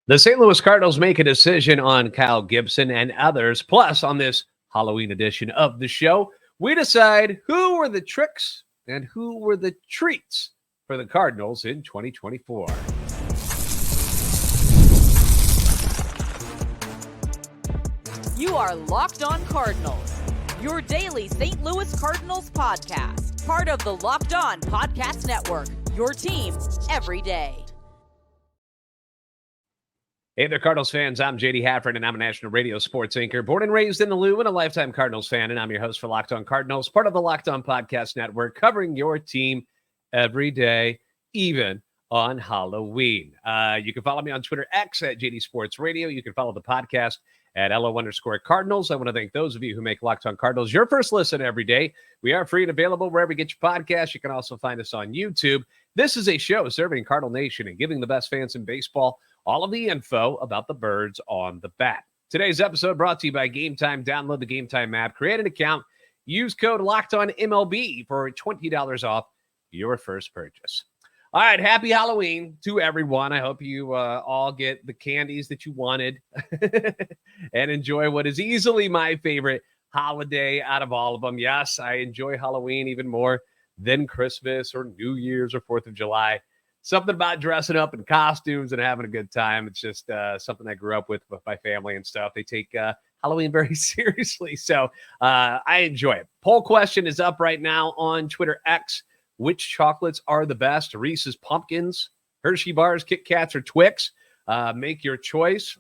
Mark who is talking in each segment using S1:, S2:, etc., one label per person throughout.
S1: The St. Louis Cardinals make a decision on Kyle Gibson and others. Plus, on this Halloween edition of the show, we decide who were the tricks and who were the treats for the Cardinals in 2024.
S2: You are Locked On Cardinals, your daily St. Louis Cardinals podcast. Part of the Locked On Podcast Network, your team every day.
S1: Hey there, Cardinals fans. I'm JD Hafford, and I'm a national radio sports anchor, born and raised in the Lou, and a lifetime Cardinals fan. And I'm your host for Locked On Cardinals, part of the Locked On Podcast Network, covering your team every day, even on Halloween. You can follow me on Twitter, X at JD Sports Radio. You can follow the podcast at LO_Cardinals. I want to thank those of you who make Locked On Cardinals your first listen every day. We are free and available wherever you get your podcasts. You can also find us on YouTube. This is a show serving Cardinal Nation and giving the best fans in baseball all of the info about the birds on the bat. Today's episode brought to you by Gametime. Download the Gametime app, create an account, use code LOCKEDONMLB for $20 off your first purchase. All right, happy Halloween to everyone. I hope you all get the candies that you wanted and enjoy what is easily my favorite holiday out of all of them. Yes, I enjoy Halloween even more than Christmas or New Year's or 4th of July. Something about dressing up in costumes and having a good time. It's just something I grew up with my family and stuff. They take Halloween very seriously. So I enjoy it. Poll question is up right now on Twitter X. Which chocolates are the best? Reese's Pumpkins, Hershey Bars, Kit Kats, or Twix? Make your choice.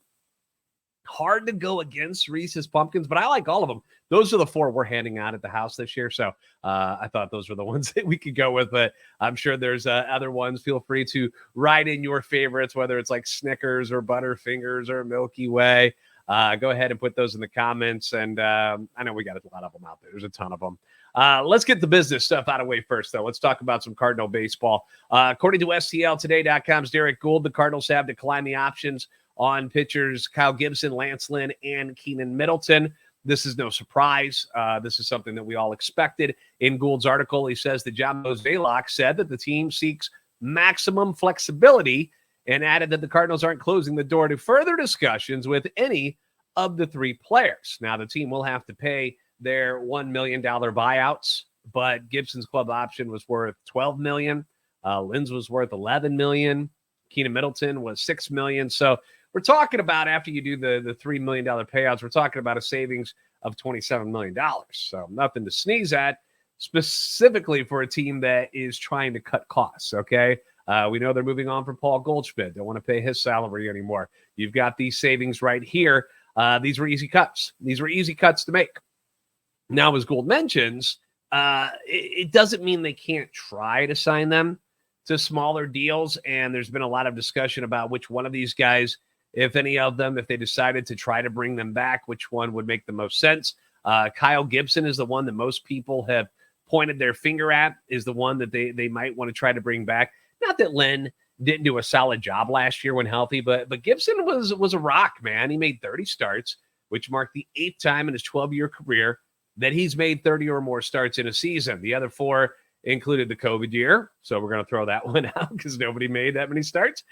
S1: Hard to go against Reese's Pumpkins, but I like all of them. Those are the 4 we're handing out at the house this year. So I thought those were the ones that we could go with, but I'm sure there's other ones. Feel free to write in your favorites, whether it's like Snickers or Butterfingers or Milky Way. Go ahead and put those in the comments. And I know we got a lot of them out there. There's a ton of them. Let's get the business stuff out of the way first, though. Let's talk about some Cardinal baseball. According to STLtoday.com's Derek Gould, the Cardinals have declined the options on pitchers Kyle Gibson, Lance Lynn, and Keynan Middleton. This is no surprise. This is something that we all expected. In Gould's article, he says that John Mozeliak said that the team seeks maximum flexibility and added that the Cardinals aren't closing the door to further discussions with any of the 3 players. Now, the team will have to pay their $1 million buyouts, but Gibson's club option was worth $12 million. Lynn's was worth $11 million. Keynan Middleton was $6 million. So we're talking about, after you do the $3 million payouts, we're talking about a savings of $27 million. So nothing to sneeze at, specifically for a team that is trying to cut costs, okay? We know they're moving on from Paul Goldschmidt. Don't want to pay his salary anymore. You've got these savings right here. These were easy cuts. These were easy cuts to make. Now, as Gould mentions, it doesn't mean they can't try to sign them to smaller deals, and there's been a lot of discussion about which one of these guys, if any of them, if they decided to try to bring them back, which one would make the most sense. Kyle Gibson is the one that most people have pointed their finger at, is the one that they might want to try to bring back. Not that Lynn didn't do a solid job last year when healthy, but Gibson was a rock, man. He made 30 starts, which marked the 8th time in his 12-year career that he's made 30 or more starts in a season. The other 4 included the COVID year, so we're going to throw that one out because nobody made that many starts.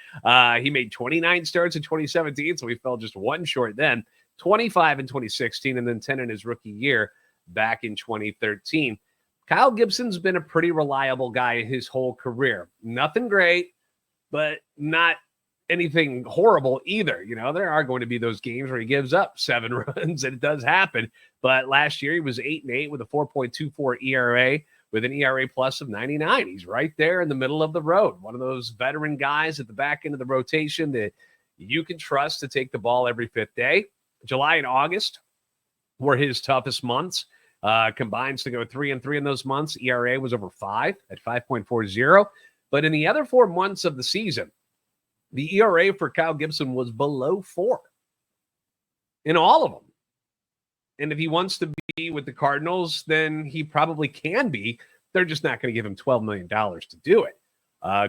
S1: He made 29 starts in 2017, so he fell just 1 short then, 25 in 2016, and then 10 in his rookie year back in 2013. Kyle Gibson's been a pretty reliable guy his whole career. Nothing great, but not anything horrible either. You know, there are going to be those games where he gives up 7 runs, and it does happen. But last year he was 8-8 with a 4.24 ERA with an ERA plus of 99. He's right there in the middle of the road. One of those veteran guys at the back end of the rotation that you can trust to take the ball every 5th day. July and August were his toughest months. Combines to go 3-3 in those months. ERA was over 5 at 5.40. But in the other 4 months of the season, the ERA for Kyle Gibson was below 4 in all of them. And if he wants to be with the Cardinals, then he probably can be. They're just not going to give him $12 million to do it.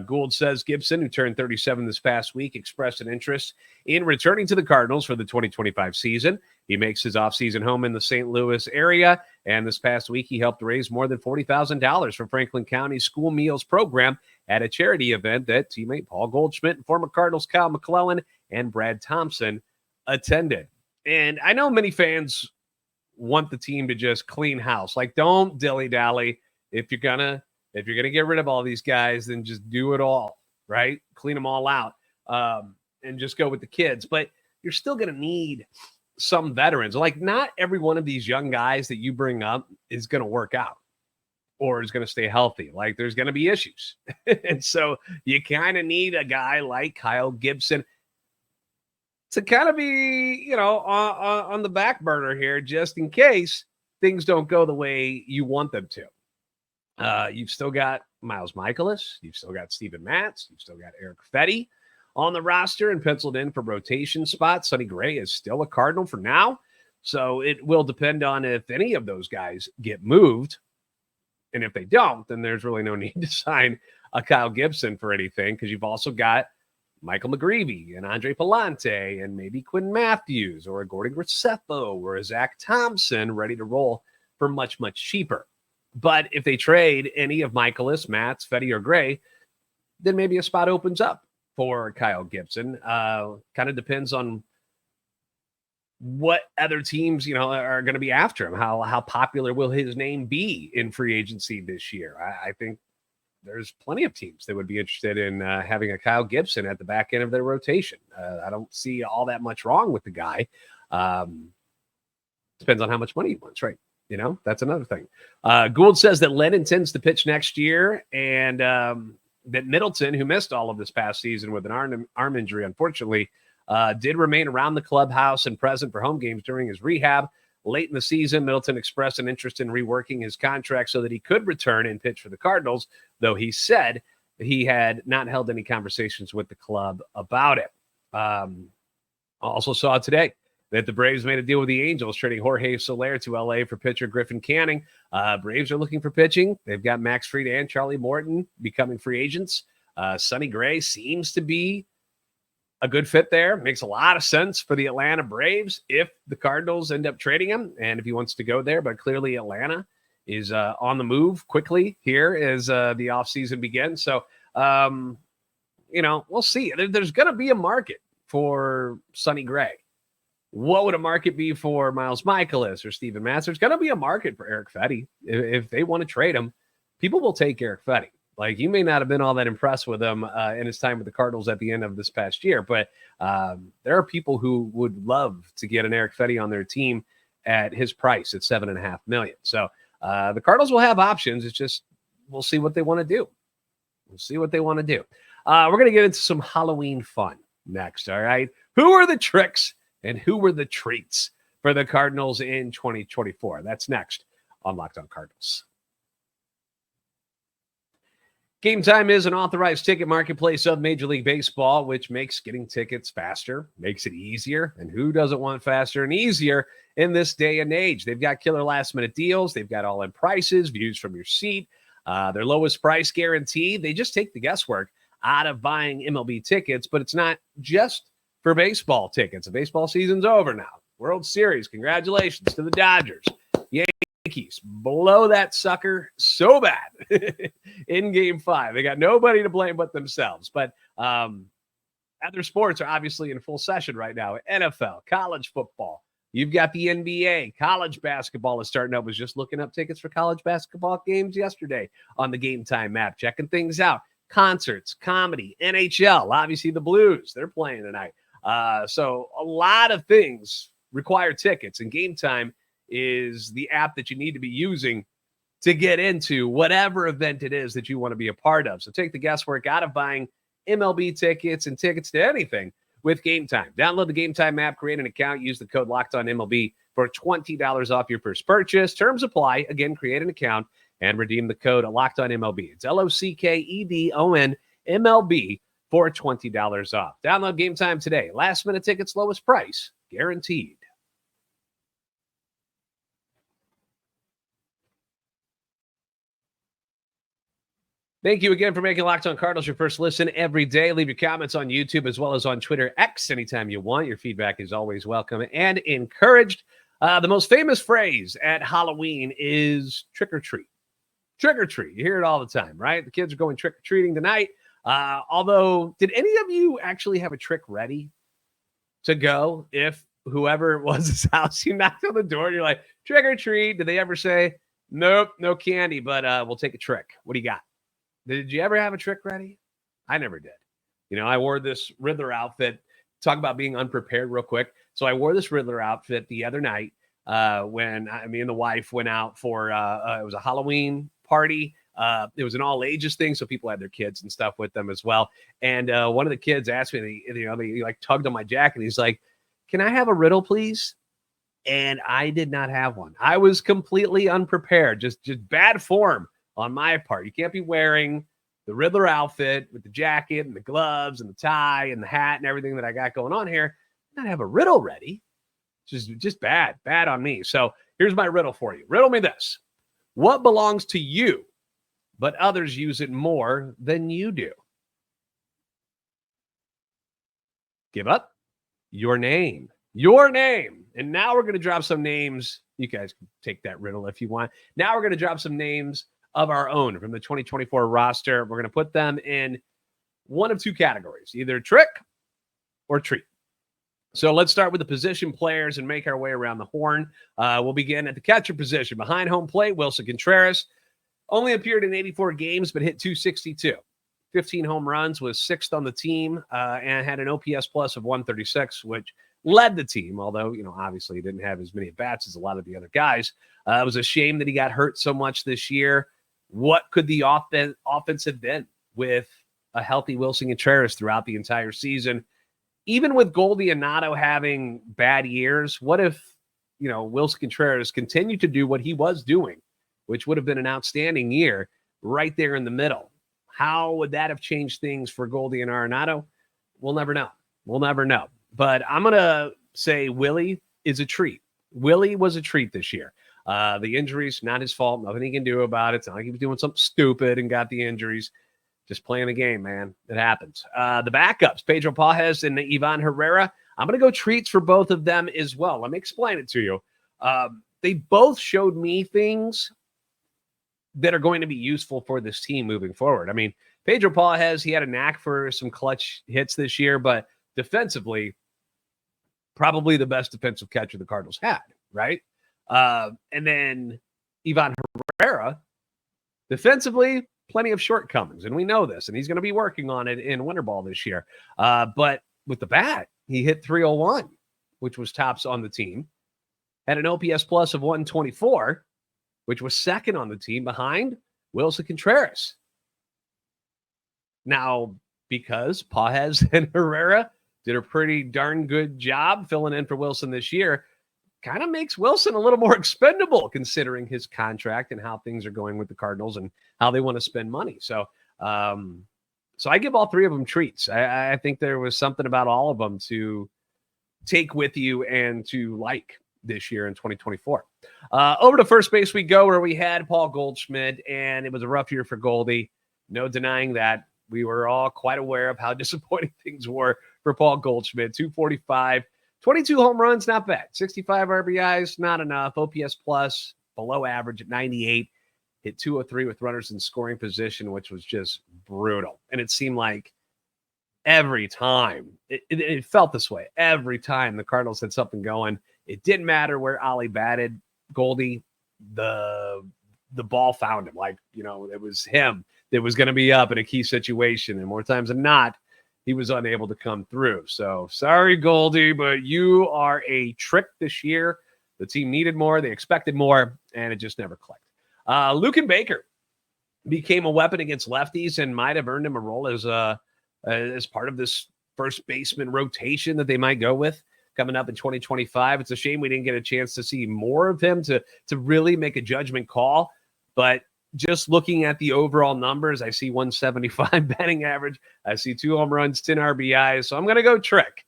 S1: Gould says Gibson, who turned 37 this past week, expressed an interest in returning to the Cardinals for the 2025 season. He makes his offseason home in the St. Louis area, and this past week he helped raise more than $40,000 for Franklin County School Meals Program at a charity event that teammate Paul Goldschmidt and former Cardinals Kyle McClellan and Brad Thompson attended. And I know many fans want the team to just clean house. Like, don't dilly-dally. If you're gonna get rid of all these guys, then just do it all, right? Clean them all out, and just go with the kids. But you're still gonna need some veterans. Like, not every one of these young guys that you bring up is gonna work out or is gonna stay healthy. Like, there's gonna be issues, and so you kind of need a guy like Kyle Gibson to kind of be, on the back burner here, just in case things don't go the way you want them to. You've still got Miles Michaelis. You've still got Steven Matz. You've still got Eric Fetty on the roster and penciled in for rotation spots. Sonny Gray is still a Cardinal for now. So it will depend on if any of those guys get moved. And if they don't, then there's really no need to sign a Kyle Gibson for anything, because you've also got Michael McGreevy and Andre Palante and maybe Quinn Matthews or a Gordon Graceffo or a Zach Thompson ready to roll for much, much cheaper. But if they trade any of Michaelis, Matz, Fetty, or Gray, then maybe a spot opens up for Kyle Gibson. Kind of depends on what other teams, are going to be after him. How popular will his name be in free agency this year? I think there's plenty of teams that would be interested in having a Kyle Gibson at the back end of their rotation. I don't see all that much wrong with the guy. Depends on how much money he wants, right? That's another thing. Gould says that Lynn intends to pitch next year, and that Middleton, who missed all of this past season with an arm injury, unfortunately, did remain around the clubhouse and present for home games during his rehab. Late in the season, Middleton expressed an interest in reworking his contract so that he could return and pitch for the Cardinals, though he said he had not held any conversations with the club about it. Also saw today that the Braves made a deal with the Angels, trading Jorge Soler to LA for pitcher Griffin Canning. Braves are looking for pitching. They've got Max Fried and Charlie Morton becoming free agents. Sonny Gray seems to be a good fit there. Makes a lot of sense for the Atlanta Braves if the Cardinals end up trading him and if he wants to go there. But clearly Atlanta is on the move quickly here as the offseason begins. So, we'll see. There's going to be a market for Sonny Gray. What would a market be for Miles Michaelis or Steven Matz? There's going to be a market for Eric Fetty. If they want to trade him, people will take Eric Fetty. Like, you may not have been all that impressed with him in his time with the Cardinals at the end of this past year, but there are people who would love to get an Eric Fetty on their team at his price at $7.5 million. So the Cardinals will have options. It's just, we'll see what they want to do. We're going to get into some Halloween fun next. All right. Who are the tricks and who were the treats for the Cardinals in 2024? That's next on Locked On Cardinals. Gametime is an authorized ticket marketplace of Major League Baseball, which makes getting tickets faster, makes it easier. And who doesn't want faster and easier in this day and age? They've got killer last-minute deals. They've got all-in prices, views from your seat, their lowest price guarantee. They just take the guesswork out of buying MLB tickets, but it's not just for baseball tickets. The baseball season's over now. World Series, congratulations to the Dodgers. Yankees blow that sucker so bad in Game 5. They got nobody to blame but themselves. But other sports are obviously in full session right now. NFL, college football. You've got the NBA. College basketball is starting up. Was just looking up tickets for college basketball games yesterday on the Gametime app, checking things out. Concerts, comedy, NHL. Obviously, the Blues, they're playing tonight. So a lot of things require tickets, and Gametime is the app that you need to be using to get into whatever event it is that you want to be a part of. So take the guesswork out of buying MLB tickets and tickets to anything with Gametime. Download the Gametime app, create an account, use the code LOCKEDONMLB for $20 off your first purchase. Terms apply. Again, create an account and redeem the code LOCKEDONMLB. It's LOCKEDONMLB for $20 off. Download Gametime today. Last minute tickets, lowest price, guaranteed. Thank you again for making Locked On Cardinals your first listen every day. Leave your comments on YouTube as well as on Twitter X anytime you want. Your feedback is always welcome and encouraged. The most famous phrase at Halloween is trick or treat. Trick or treat. You hear it all the time, right? The kids are going trick or treating tonight. Although, did any of you actually have a trick ready to go? If whoever it was' house, you knocked on the door and you're like, trick or treat. Did they ever say, nope, no candy, but we'll take a trick? What do you got? Did you ever have a trick ready? I never did. You know, I wore this Riddler outfit. Talk about being unprepared real quick. So I wore this Riddler outfit the other night when me and the wife went out for, it was a Halloween party. It was an all ages thing. So people had their kids and stuff with them as well. And one of the kids asked me, they like tugged on my jacket. He's like, can I have a riddle, please? And I did not have one. I was completely unprepared, just bad form on my part. You can't be wearing the Riddler outfit with the jacket and the gloves and the tie and the hat and everything that I got going on here. Not have a riddle ready. Just bad on me. So here's my riddle for you. Riddle me this. What belongs to you, but others use it more than you do? Give up. Your name. Your name. And now we're going to drop some names. You guys can take that riddle if you want. Now we're going to drop some names of our own from the 2024 roster. We're going to put them in one of two categories, either trick or treat. So let's start with the position players and make our way around the horn. We'll begin at the catcher position. Behind home plate, Willson Contreras only appeared in 84 games, but hit 262. 15 home runs, was sixth on the team, and had an OPS plus of 136, which led the team, although, obviously he didn't have as many at-bats as a lot of the other guys. It was a shame that he got hurt so much this year. What could the offense have been with a healthy Willson Contreras throughout the entire season? Even with Goldie and Arenado having bad years, what if, Willson Contreras continued to do what he was doing, which would have been an outstanding year right there in the middle? How would that have changed things for Goldie and Arenado? We'll never know. We'll never know. But I'm going to say Willie is a treat. Willie was a treat this year. The injuries, not his fault. Nothing he can do about it. It's not like he was doing something stupid and got the injuries. Just playing the game, man. It happens. The backups, Pedro Pages and Ivan Herrera. I'm going to go treats for both of them as well. Let me explain it to you. They both showed me things that are going to be useful for this team moving forward. I mean, Pedro Pages, he had a knack for some clutch hits this year, but defensively, probably the best defensive catcher the Cardinals had, right? And then Ivan Herrera, defensively, plenty of shortcomings, and we know this, and he's going to be working on it in winter ball this year. But with the bat, he hit 301, which was tops on the team, had an OPS plus of 124, which was second on the team behind Willson Contreras. Now, because Pages and Herrera did a pretty darn good job filling in for Willson this year, kind of makes Willson a little more expendable considering his contract and how things are going with the Cardinals and how they want to spend money. So I give all three of them treats. I think there was something about all of them to take with you and to like this year in 2024. Over to first base we go, where we had Paul Goldschmidt, and it was a rough year for Goldie. No denying that. We were all quite aware of how disappointing things were for Paul Goldschmidt. 245, 22 home runs, not bad. 65 RBIs, not enough. OPS plus, below average at 98. Hit 203 with runners in scoring position, which was just brutal. And it seemed like every time, it felt this way. Every time the Cardinals had something going, it didn't matter where Ollie batted. Goldie, the ball found him. Like, it was him that was going to be up in a key situation. And more times than not, he was unable to come through. So sorry, Goldie, but you are a trick this year. The team needed more. They expected more, and it just never clicked. Luken Baker became a weapon against lefties and might have earned him a role as part of this first baseman rotation that they might go with coming up in 2025. It's a shame we didn't get a chance to see more of him to really make a judgment call. But just looking at the overall numbers, I see 175 batting average. I see 2 home runs, 10 RBIs. So I'm going to go trick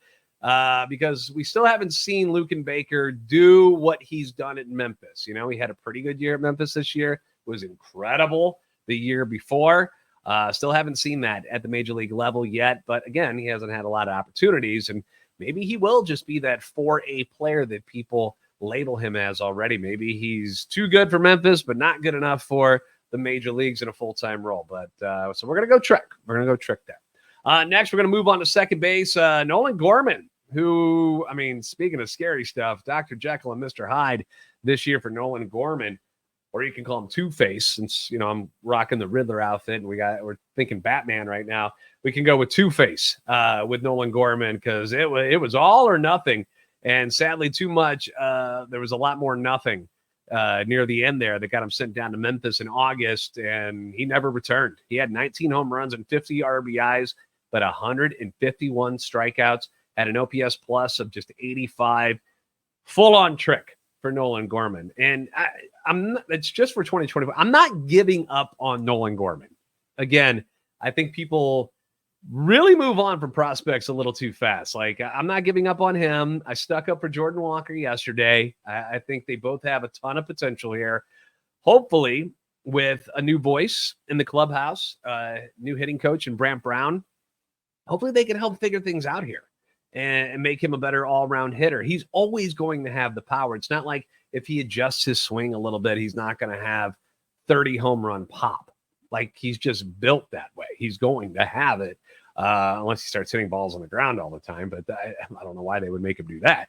S1: because we still haven't seen Luken Baker do what he's done at Memphis. He had a pretty good year at Memphis this year. It was incredible the year before. Still haven't seen that at the major league level yet. But again, he hasn't had a lot of opportunities. And maybe he will just be that 4A player that people label him as already. Maybe he's too good for Memphis, but not good enough for the major leagues in a full-time role. But so we're going to go trick. We're going to go trick there. Next, we're going to move on to second base. Nolan Gorman, who, I mean, speaking of scary stuff, Dr. Jekyll and Mr. Hyde this year for Nolan Gorman, or you can call him Two-Face, since, you know, I'm rocking the Riddler outfit and we're thinking Batman right now. We can go with Two-Face with Nolan Gorman, because it was all or nothing. And sadly, too much. There was a lot more nothing near the end there that got him sent down to Memphis in August, and he never returned. He had 19 home runs and 50 RBIs, but 151 strikeouts, had an OPS plus of just 85. Full-on trick for Nolan Gorman. And it's just for 2024. I'm not giving up on Nolan Gorman. Again, I think people really move on from prospects a little too fast. Like, I'm not giving up on him. I stuck up for Jordan Walker yesterday. I think they both have a ton of potential here. Hopefully, with a new voice in the clubhouse, new hitting coach, and Brant Brown, hopefully they can help figure things out here and make him a better all-around hitter. He's always going to have the power. It's not like if he adjusts his swing a little bit, he's not going to have 30 home run pop. Like, he's just built that way. He's going to have it. Unless he starts hitting balls on the ground all the time, but I don't know why they would make him do that.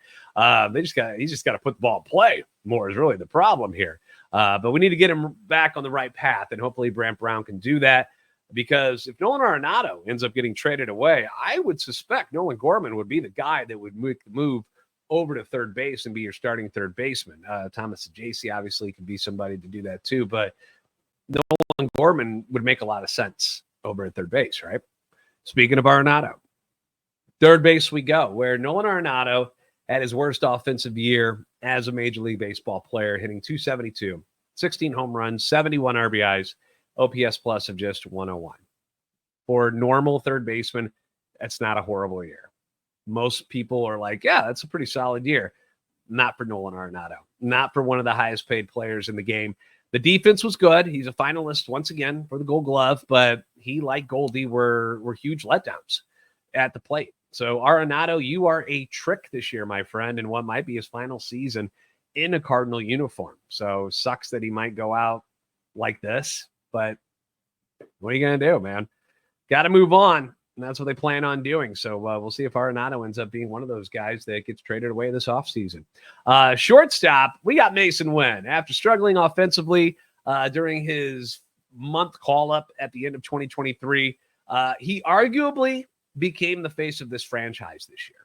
S1: He's just got to put the ball in play more is really the problem here. But we need to get him back on the right path, and hopefully Brant Brown can do that, because if Nolan Arenado ends up getting traded away, I would suspect Nolan Gorman would be the guy that would make the move over to third base and be your starting third baseman. Thomas Ajayci obviously could be somebody to do that too, but Nolan Gorman would make a lot of sense over at third base, right? Speaking of Arenado, third base we go, where Nolan Arenado had his worst offensive year as a Major League Baseball player, hitting .272, 16 home runs, 71 RBIs, OPS plus of just 101. For normal third baseman, that's not a horrible year. Most people are like, yeah, that's a pretty solid year. Not for Nolan Arenado, not for one of the highest paid players in the game. The defense was good. He's a finalist once again for the Gold Glove, but he, like Goldie, were huge letdowns at the plate. So, Arenado, you are a trick this year, my friend, in what might be his final season in a Cardinal uniform. So, sucks that he might go out like this, but what are you going to do, man? Got to move on, and that's what they plan on doing. So, we'll see if Arenado ends up being one of those guys that gets traded away this offseason. Shortstop, we got Masyn Winn. After struggling offensively during his month call-up at the end of 2023, he arguably became the face of this franchise this year.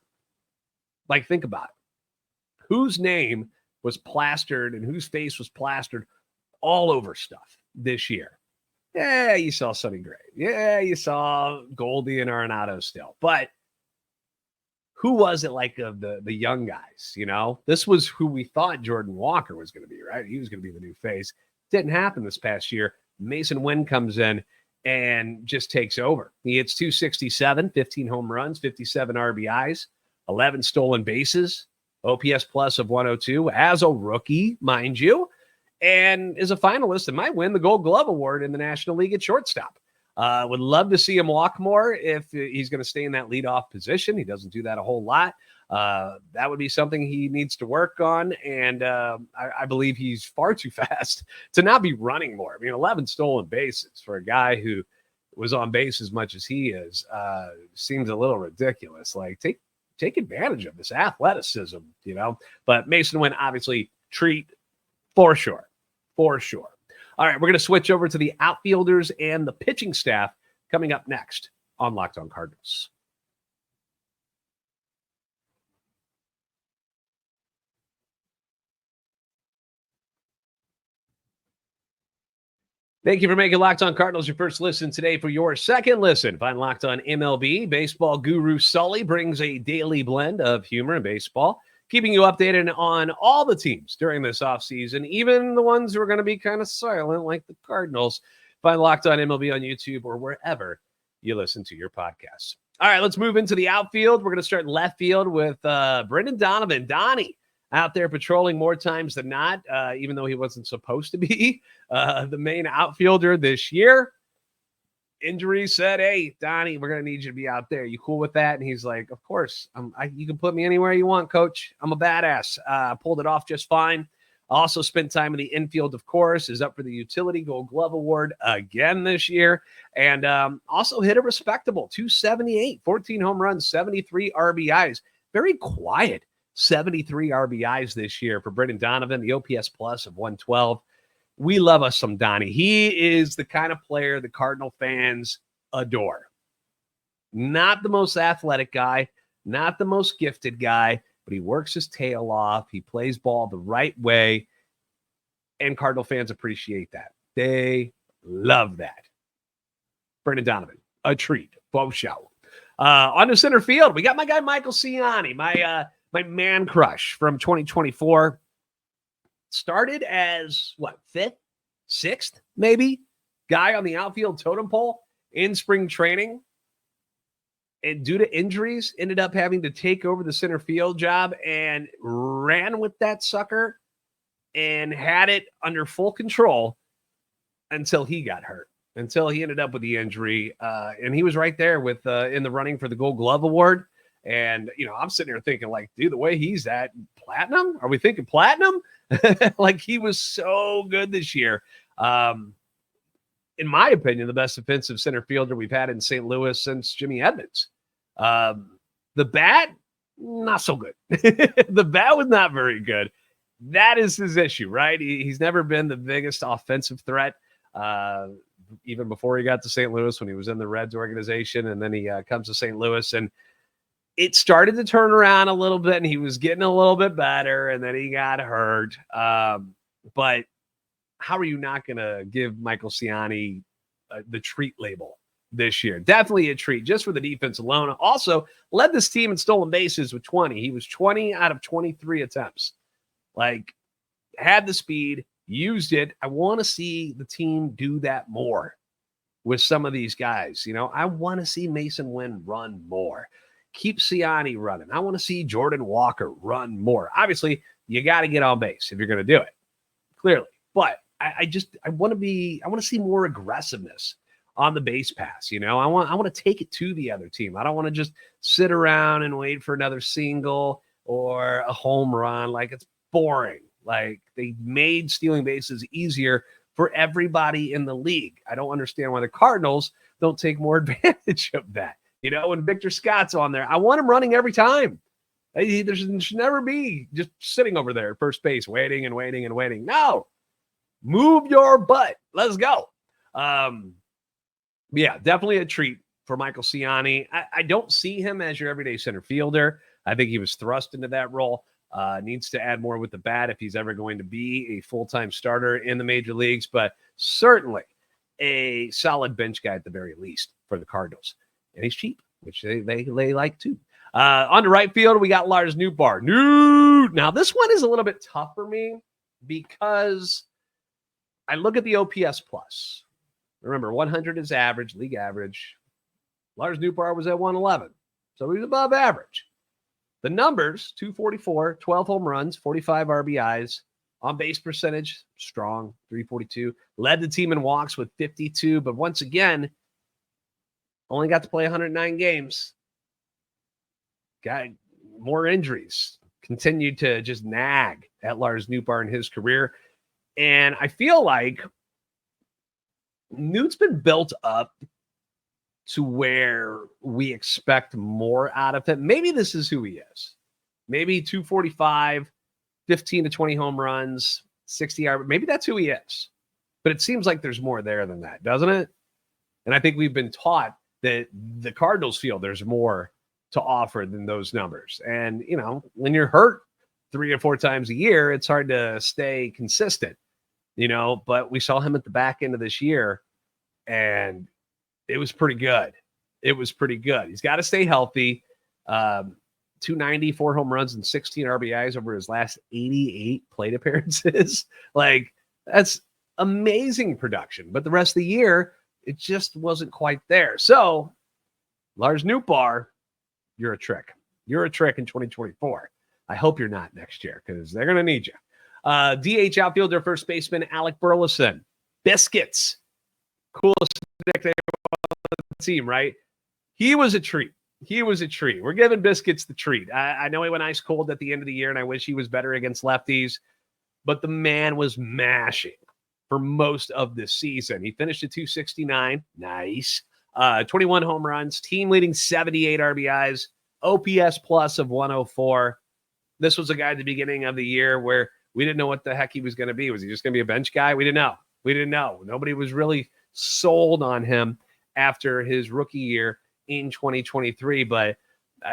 S1: Like, think about it. Whose name was plastered and whose face was plastered all over stuff this year? Yeah, you saw Sonny Gray. Yeah, you saw Goldie and Arenado still. But who was it, like, of the young guys, you know? This was who we thought Jordan Walker was going to be, right? He was going to be the new face. Didn't happen this past year. Masyn Winn comes in and just takes over. He hits .267, 15 home runs, 57 RBIs, 11 stolen bases, OPS plus of 102 as a rookie, mind you, and is a finalist and might win the Gold Glove Award in the National League at shortstop. Would love to see him walk more if he's going to stay in that leadoff position. He doesn't do that a whole lot. That would be something he needs to work on, and I believe he's far too fast to not be running more. I mean, 11 stolen bases for a guy who was on base as much as he is seems a little ridiculous. Like, take advantage of this athleticism, you know. But Masyn Winn, obviously, treat for sure. For sure. All right, we're going to switch over to the outfielders and the pitching staff coming up next on Locked On Cardinals. Thank you for making Locked On Cardinals your first listen today. For your second listen, find Locked On MLB. Baseball guru Sully brings a daily blend of humor and baseball, keeping you updated on all the teams during this offseason, even the ones who are going to be kind of silent, like the Cardinals. Find Locked On MLB on YouTube or wherever you listen to your podcasts. All right, let's move into the outfield. We're going to start in left field with Brendan Donovan. Donnie out there patrolling more times than not, even though he wasn't supposed to be the main outfielder this year. injury said, hey, Donnie, we're going to need you to be out there. You cool with that? And he's like, of course. You can put me anywhere you want, coach. I'm a badass. Pulled it off just fine. Also spent time in the infield, of course, is up for the Utility Gold Glove Award again this year. And also hit a respectable 278, 14 home runs, 73 RBIs. Very quiet 73 RBIs this year for Brendan Donovan, the OPS plus of 112. We love us some Donnie. He is the kind of player the Cardinal fans adore. Not the most athletic guy, not the most gifted guy, but he works his tail off. He plays ball the right way, and Cardinal fans appreciate that. They love that. Brendan Donovan, a treat. Both show. On the center field, we got my guy Michael Ciani, my man crush from 2024. Started as, fifth, sixth, maybe, guy on the outfield totem pole in spring training. And due to injuries, ended up having to take over the center field job and ran with that sucker and had it under full control until he got hurt, until he ended up with the injury. And he was right there with in the running for the Gold Glove Award. And, I'm sitting here thinking, like, dude, the way he's at, platinum? Are we thinking platinum? Like, he was so good this year. In my opinion, the best defensive center fielder we've had in St. Louis since Jimmy Edmonds. The bat, not so good. The bat was not very good. That is his issue, right? He's never been the biggest offensive threat, even before he got to St. Louis when he was in the Reds organization. And then he comes to St. Louis, and it started to turn around a little bit, and he was getting a little bit better, and then he got hurt. But how are you not going to give Michael Ciani the treat label this year? Definitely a treat just for the defense alone. Also led this team in stolen bases with 20. He was 20 out of 23 attempts. Like, had the speed, used it. I want to see the team do that more with some of these guys. I want to see Mason Wynn run more. Keep Ciani running. I want to see Jordan Walker run more. Obviously, you got to get on base if you're going to do it, clearly. But I want to see more aggressiveness on the base pass. I want to take it to the other team. I don't want to just sit around and wait for another single or a home run. Like, it's boring. Like, they made stealing bases easier for everybody in the league. I don't understand why the Cardinals don't take more advantage of that. When Victor Scott's on there, I want him running every time. There should never be just sitting over there at first base, waiting and waiting and waiting. No, move your butt. Let's go. Yeah, definitely a treat for Michael Ciani. I don't see him as your everyday center fielder. I think he was thrust into that role. Needs to add more with the bat if he's ever going to be a full-time starter in the major leagues, but certainly a solid bench guy at the very least for the Cardinals. And he's cheap, which they like too. On the right field, we got Lars Nootbaar. Now, this one is a little bit tough for me because I look at the OPS plus. Remember, 100 is average, league average. Lars Nootbaar was at 111, so he's above average. The numbers, 244, 12 home runs, 45 RBIs. On base percentage, strong, 342. Led the team in walks with 52, but once again, only got to play 109 games. Got more injuries. Continued to just nag at Lars Nootbaar in his career. And I feel like Noot's been built up to where we expect more out of him. Maybe this is who he is. Maybe 245, 15 to 20 home runs, 60 RBI. Maybe that's who he is. But it seems like there's more there than that, doesn't it? And I think we've been taught that the Cardinals feel there's more to offer than those numbers. And, when you're hurt 3 or 4 times a year, it's hard to stay consistent, but we saw him at the back end of this year and it was pretty good. He's got to stay healthy. 290, 4 home runs and 16 RBIs over his last 88 plate appearances. Like, that's amazing production. But the rest of the year, it just wasn't quite there. So, Lars Nootbaar, you're a trick. You're a trick in 2024. I hope you're not next year because they're going to need you. DH outfielder, first baseman, Alec Burleson. Biscuits. Coolest nickname team, right? He was a treat. We're giving Biscuits the treat. I know he went ice cold at the end of the year, and I wish he was better against lefties, but the man was mashing for most of this season. He finished at 269. Nice. 21 home runs, team leading 78 RBIs, OPS plus of 104. This was a guy at the beginning of the year where we didn't know what the heck he was going to be. Was he just going to be a bench guy? We didn't know. Nobody was really sold on him after his rookie year in 2023, but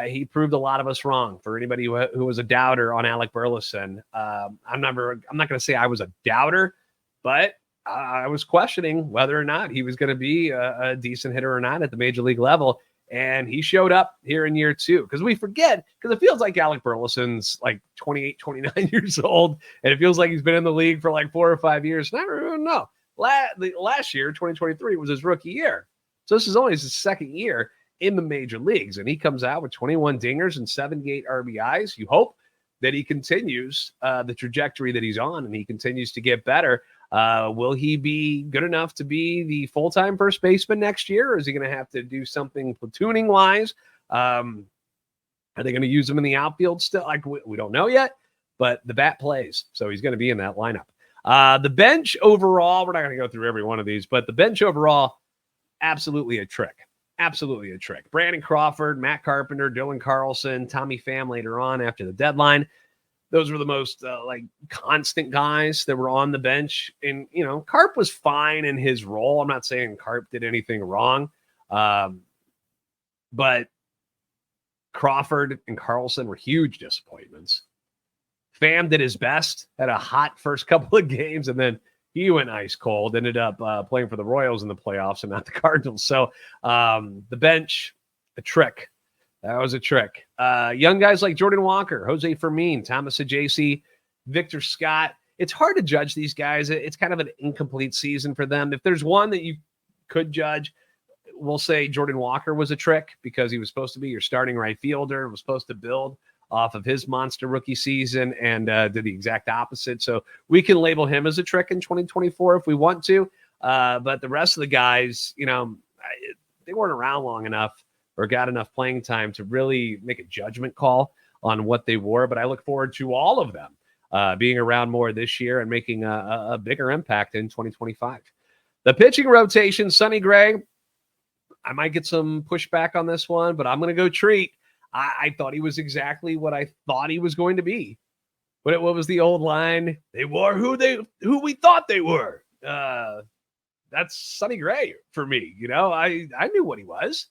S1: he proved a lot of us wrong. For anybody who was a doubter on Alec Burleson, I'm not going to say I was a doubter, but I was questioning whether or not he was going to be a decent hitter or not at the major league level. And he showed up here in year 2, because we forget, because it feels like Alec Burleson's like 28, 29 years old. And it feels like he's been in the league for like 4 or 5 years. And I don't even know. Last year, 2023, was his rookie year. So this is only his second year in the major leagues. And he comes out with 21 dingers and 78 RBIs. You hope that he continues the trajectory that he's on and he continues to get better. Will he be good enough to be the full-time first baseman next year, or is he going to have to do something platooning-wise? Are they going to use him in the outfield still? Like, we don't know yet, but the bat plays, so he's going to be in that lineup. The bench overall, we're not going to go through every one of these, but the bench overall, absolutely a trick. Absolutely a trick. Brandon Crawford, Matt Carpenter, Dylan Carlson, Tommy Pham later on after the deadline. Those were the most constant guys that were on the bench. And, Carp was fine in his role. I'm not saying Carp did anything wrong. But Crawford and Carlson were huge disappointments. Pham did his best, had a hot first couple of games, and then he went ice cold, ended up playing for the Royals in the playoffs and not the Cardinals. So the bench, a trick. That was a trick. Young guys like Jordan Walker, Jose Fermin, Thomas Ajacey, Victor Scott. It's hard to judge these guys. It's kind of an incomplete season for them. If there's one that you could judge, we'll say Jordan Walker was a trick because he was supposed to be your starting right fielder, was supposed to build off of his monster rookie season and did the exact opposite. So we can label him as a trick in 2024 if we want to. But the rest of the guys, they weren't around long enough or got enough playing time to really make a judgment call on what they were. But I look forward to all of them being around more this year and making a bigger impact in 2025. The pitching rotation, Sonny Gray, I might get some pushback on this one, but I'm going to go treat. I thought he was exactly what I thought he was going to be. What was the old line? They were who we thought they were. That's Sonny Gray for me. I knew what he was.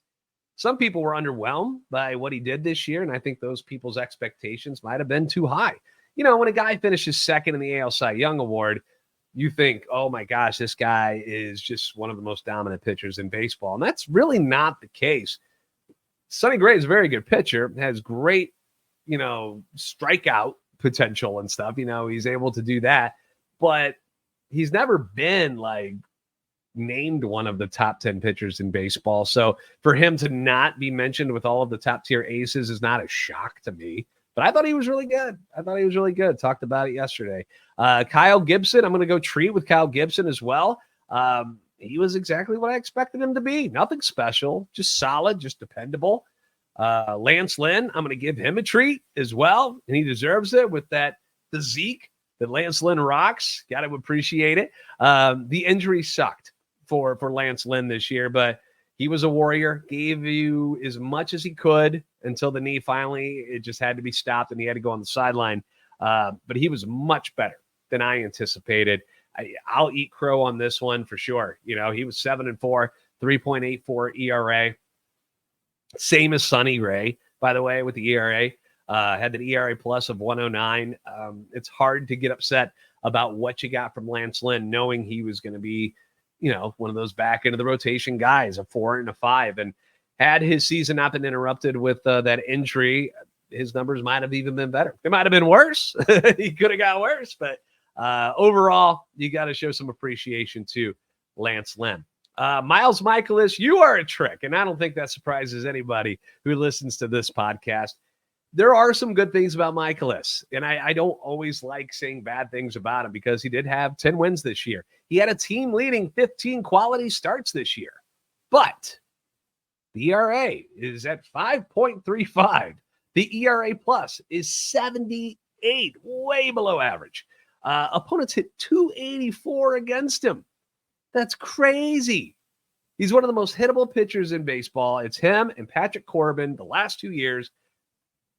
S1: Some people were underwhelmed by what he did this year, and I think those people's expectations might have been too high. When a guy finishes second in the AL Cy Young Award, you think, oh my gosh, this guy is just one of the most dominant pitchers in baseball. And that's really not the case. Sonny Gray is a very good pitcher, has great, strikeout potential and stuff. He's able to do that, but he's never been named one of the top 10 pitchers in baseball. So for him to not be mentioned with all of the top tier aces is not a shock to me, but I thought he was really good. Talked about it yesterday. Kyle Gibson, I'm going to go treat with Kyle Gibson as well. He was exactly what I expected him to be. Nothing special, just solid, just dependable. Lance Lynn, I'm going to give him a treat as well, and he deserves it with that physique that Lance Lynn rocks. Got to appreciate it. The injury sucked for Lance Lynn this year, but he was a warrior, gave you as much as he could until the knee finally, it just had to be stopped, and he had to go on the sideline. But he was much better than I anticipated. I'll eat crow on this one for sure. He was 7-4, 3.84 ERA. Same as Sonny Gray, by the way, with the ERA. Had the ERA plus of 109. It's hard to get upset about what you got from Lance Lynn, knowing he was going to be, one of those back into the rotation guys, a 4 and a 5. And had his season not been interrupted with that injury, his numbers might have even been better. It might have been worse. He could have got worse, but overall, you got to show some appreciation to Lance Lynn. Miles Michaelis, you are a trick, and I don't think that surprises anybody who listens to this podcast. There are some good things about Michaelis, and I don't always like saying bad things about him because he did have 10 wins this year. He had a team-leading 15 quality starts this year. But The ERA is at 5.35. The ERA plus is 78, way below average. Opponents hit 284 against him. That's crazy. He's one of the most hittable pitchers in baseball. It's him and Patrick Corbin the last 2 years,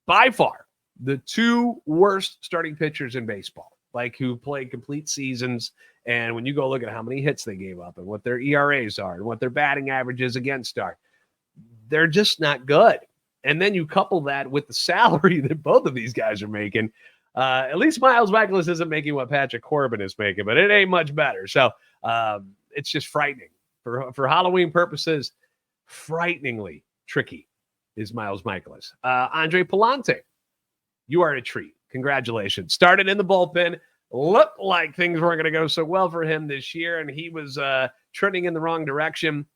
S1: by far, the two worst starting pitchers in baseball, like who played complete seasons. And when you go look at how many hits they gave up and what their ERAs are and what their batting averages against are, they're just not good. And then you couple that with the salary that both of these guys are making. At least Miles Mikolas isn't making what Patrick Corbin is making, but it ain't much better. So it's just frightening. For Halloween purposes, frighteningly tricky is Miles Mikolas. Andre Palante, you are a treat. Congratulations. Started in the bullpen. Looked like things weren't going to go so well for him this year, and he was trending in the wrong direction.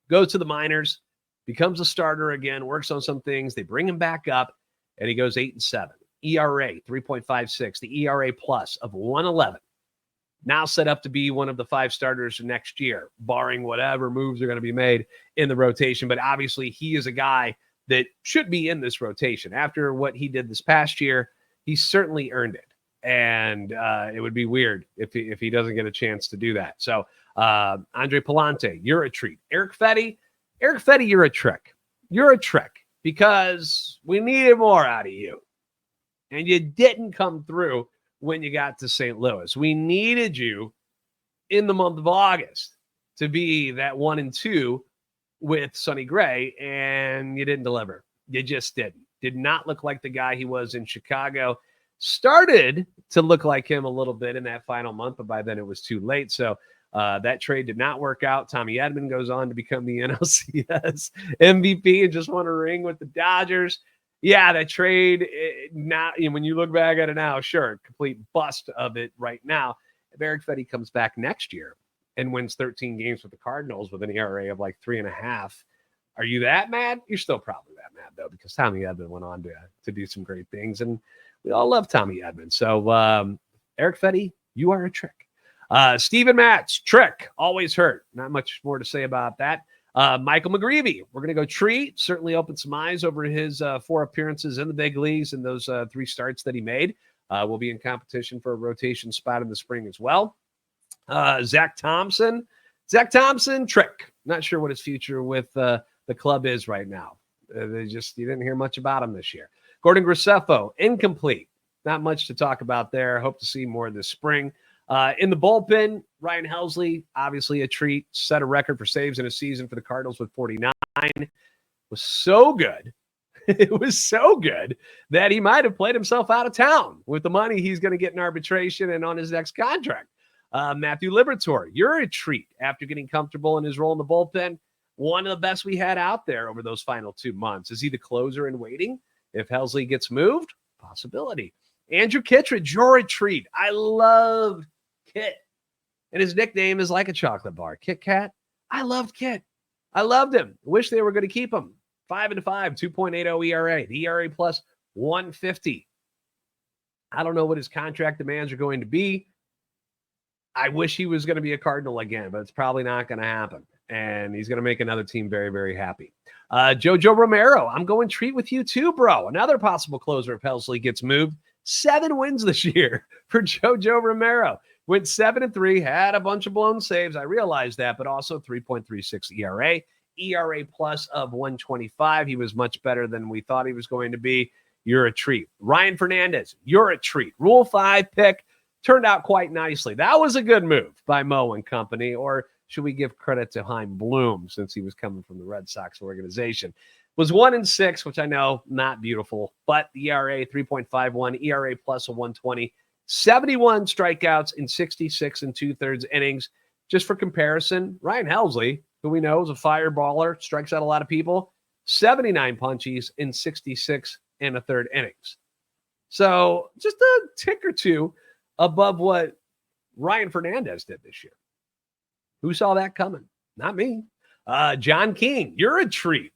S1: Goes to the minors, becomes a starter again, works on some things. They bring him back up, and he goes 8-7. ERA, 3.56. The ERA plus of 111. Now set up to be one of the 5 starters next year, barring whatever moves are going to be made in the rotation. But obviously, he is a guy that should be in this rotation. After what he did this past year, he certainly earned it. And it would be weird if he doesn't get a chance to do that. So Andre Palante, you're a treat. Eric Fetty, you're a trick. You're a trick because we needed more out of you. And you didn't come through when you got to St. Louis. We needed you in the month of August to be that 1 and 2 with Sonny Gray, and you didn't deliver. You just didn't. Did not look like the guy he was in Chicago. Started to look like him a little bit in that final month, but by then it was too late. So that trade did not work out. Tommy Edman goes on to become the NLCS MVP and just won a ring with the Dodgers. Yeah, that trade, now when you look back at it now, sure, complete bust of it right now. If Eric Fetty comes back next year and wins 13 games with the Cardinals with an ERA of like 3.5, are you that mad? You're still probably that mad, though, because Tommy Edman went on to do some great things, and we all love Tommy Edman. So, Eric Fetty, you are a trick. Steven Matz, trick, always hurt. Not much more to say about that. Michael McGreevy, we're going to go treat. Certainly opened some eyes over his 4 appearances in the big leagues and those 3 starts that he made. Will be in competition for a rotation spot in the spring as well. Zach Thompson, trick. Not sure what his future with the club is right now. You didn't hear much about him this year. Gordon Graceffo, incomplete. Not much to talk about there. Hope to see more this spring. In the bullpen, Ryan Helsley, obviously a treat. Set a record for saves in a season for the Cardinals with 49. Was so good. It was so good that he might have played himself out of town with the money he's going to get in arbitration and on his next contract. Matthew Liberatore, you're a treat after getting comfortable in his role in the bullpen. One of the best we had out there over those final 2 months. Is he the closer in waiting? If Helsley gets moved, possibility. Andrew Kittredge, you're a treat. I love Kit. And his nickname is like a chocolate bar. Kit Kat. I loved Kit. I loved him. Wish they were going to keep him. 5-5, 2.80 ERA. The ERA plus 150. I don't know what his contract demands are going to be. I wish he was going to be a Cardinal again, but it's probably not going to happen. And he's going to make another team very, very happy. Jojo Romero, I'm going treat with you too, bro. Another possible closer if Helsley gets moved. 7 wins this year for Jojo Romero. Went 7-3, had a bunch of blown saves. I realized that, but also 3.36 ERA. ERA plus of 125. He was much better than we thought he was going to be. You're a treat. Ryan Fernandez, you're a treat. Rule 5 pick turned out quite nicely. That was a good move by Mo and company, or should we give credit to Chaim Bloom since he was coming from the Red Sox organization? Was 1-6, which I know not beautiful, but the ERA 3.51, ERA plus a 120, 71 strikeouts in 66 2/3 innings. Just for comparison, Ryan Helsley, who we know is a fireballer, strikes out a lot of people, 79 punchies in 66 1/3 innings. So just a tick or two above what Ryan Fernandez did this year. Who saw that coming? Not me. John King, you're a treat.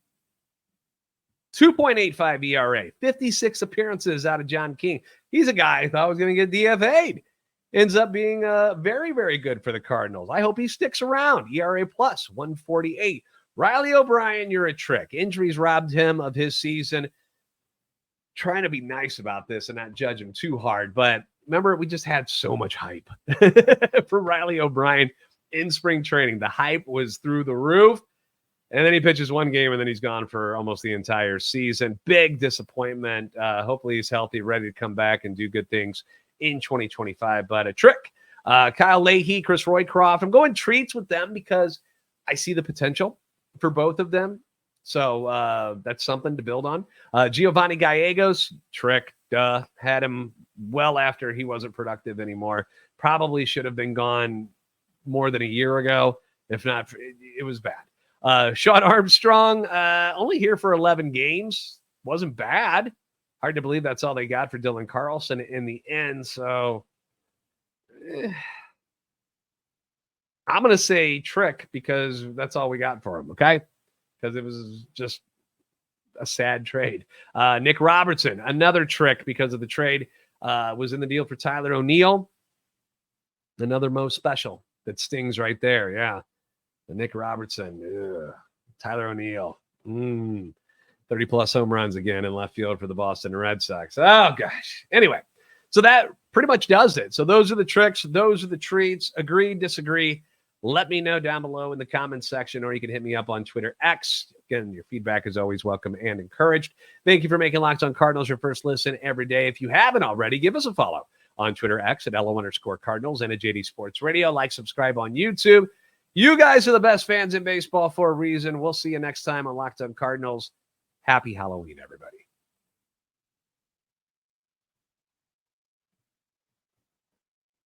S1: 2.85 ERA, 56 appearances out of John King. He's a guy I thought was going to get DFA'd. Ends up being very, very good for the Cardinals. I hope he sticks around. ERA plus 148. Riley O'Brien, you're a trick. Injuries robbed him of his season. Trying to be nice about this and not judge him too hard, but remember, we just had so much hype for Riley O'Brien in spring training. The hype was through the roof, and then he pitches one game, and then he's gone for almost the entire season. Big disappointment. Hopefully he's healthy, ready to come back and do good things in 2025, but a trick. Kyle Leahy, Chris Roycroft. I'm going treats with them because I see the potential for both of them. So that's something to build on. Giovanni Gallegos, trick. Had him well after he wasn't productive anymore. Probably should have been gone more than a year ago. If not, it was bad. Sean Armstrong, only here for 11 games. Wasn't bad. Hard to believe that's all they got for Dylan Carlson in the end. So I'm going to say trick because that's all we got for him, okay? Because it was just a sad trade. Nick Robertson, another trick because of the trade, was in the deal for Tyler O'Neill. Another most special that stings right there. Yeah. The Nick Robertson. Ugh. Tyler O'Neill. 30-plus home runs again in left field for the Boston Red Sox. Oh, gosh. Anyway, so that pretty much does it. So those are the tricks. Those are the treats. Agree, disagree. Let me know down below in the comments section, or you can hit me up on Twitter X. Again, your feedback is always welcome and encouraged. Thank you for making Locked On Cardinals your first listen every day. If you haven't already, give us a follow on Twitter X at @LO_Cardinals and at JD Sports Radio. Like, subscribe on YouTube. You guys are the best fans in baseball for a reason. We'll see you next time on Locked On Cardinals. Happy Halloween, everybody.